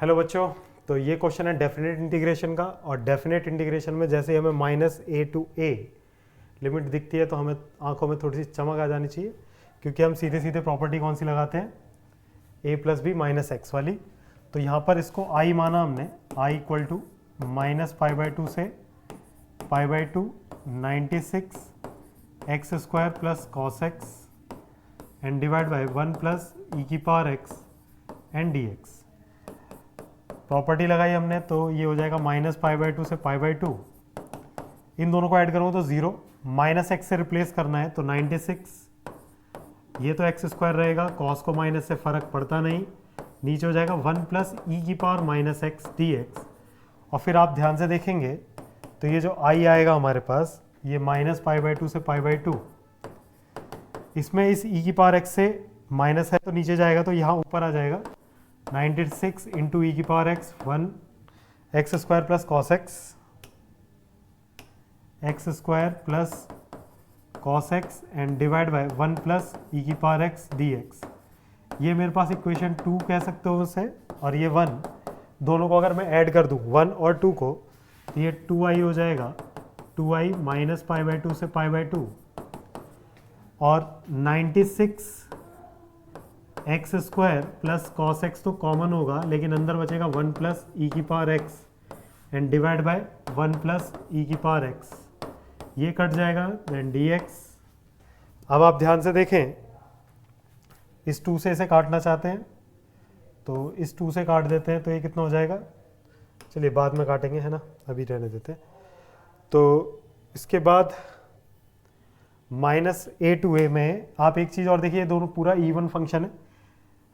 Hello बच्चों, तो ये क्वेश्चन है डेफिनेट इंटीग्रेशन का। और डेफिनेट इंटीग्रेशन में जैसे हमें -a to a लिमिट दिखती है तो हमें आंखों में थोड़ी सी चमक आ जानी चाहिए, क्योंकि हम सीधे सीधे प्रॉपर्टी कौन सी लगाते हैं, a + b - x वाली। तो यहाँ पर इसको i माना हमने, i = -π/2 से π/2 96 x² + cos x and divide by 1 + e⁻x and dx। Property लगाई हमने तो ये हो जाएगा -π/2 से π/2। इन दोनों को ऐड करूँगा तो 0, -x से रिप्लेस करना है तो 96, ये तो x² रहेगा, cos को माइनस से फ़र्क पड़ता नहीं, नीचे हो जाएगा 1 + e⁻x dx। और फिर आप ध्यान से देखेंगे तो ये जो i आएगा हमारे पास, ये -π/2 से π/2, इसमें इस e⁻x से माइनस है तो नीचे जाएगा तो यहाँ ऊपर आ जाएगा 96 × e⁻x 1 x² + cos x x² + cos x and divide by 1 + e⁻x dx। ये मेरे पास इक्वेशन 2 कह सकते हो उसे, और ये 1, दोनों को अगर मैं ऐड कर दूँ 1 और 2 को, तो ये 2i हो जाएगा, 2i -π/2 से π/2 और 96 x² + cos x तो कॉमन होगा, लेकिन अंदर बचेगा 1 + e⁻x and divide by 1 + e⁻x, ये कट जाएगा, देन dx। अब आप ध्यान से देखें, इस 2 से इसे काटना चाहते हैं तो इस 2 से काट देते हैं तो ये कितना हो जाएगा, चलिए बाद में काटेंगे, है ना, अभी रहने देते हैं। तो इसके बाद -a to a में आप एक चीज़ और देखिए, दोनों पूरा इवन फंक्शन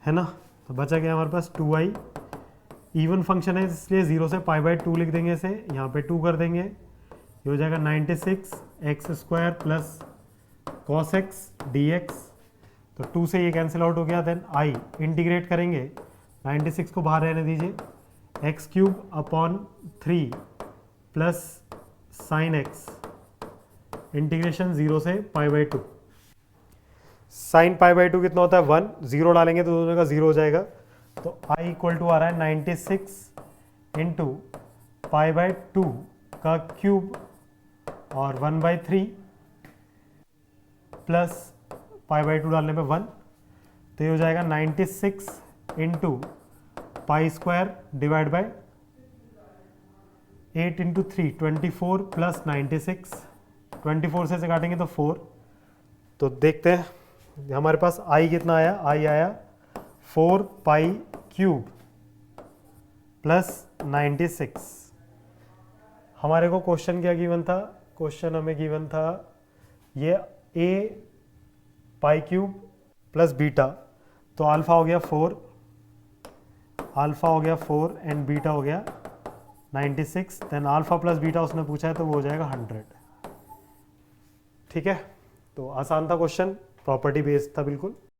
है ना, तो बचा गया हमारे पास 2i, इवन फंक्शन है इसलिए 0 से π/2 लिख देंगे इसे, यहाँ पे 2 कर देंगे, ये हो जाएगा 96 x² + cos x dx। तो 2 से ये कैंसिल आउट हो गया, देन i इंटीग्रेट करेंगे, 96 को बाहर रहने दीजिए, x³ / 3 + sin x इंटीग्रेशन 0 से π/2। sin π/2 कितना होता है 1, 0 डालेंगे तो दोनों का 0 हो जाएगा, तो i = आ रहा है 96 × π/2 का क्यूब और 1/3 प्लस π/2 डालने पे 1, तो ये हो जाएगा 96 × π² डिवाइड बाय 8 × 3 24 + 96, 24 से काटेंगे तो 4। तो देखते हैं हमारे पास i कितना आया, i आया 4π³ + 96। हमारे को क्वेश्चन क्या गिवन था, क्वेश्चन हमें गिवन था ये a π³ + बीटा, तो अल्फा हो गया 4, अल्फा हो गया 4 एंड बीटा हो गया 96, देन अल्फा + बीटा उसने पूछा है तो वो हो जाएगा 100। ठीक है, तो आसान था क्वेश्चन, प्रॉपर्टी बेस्ड था बिल्कुल।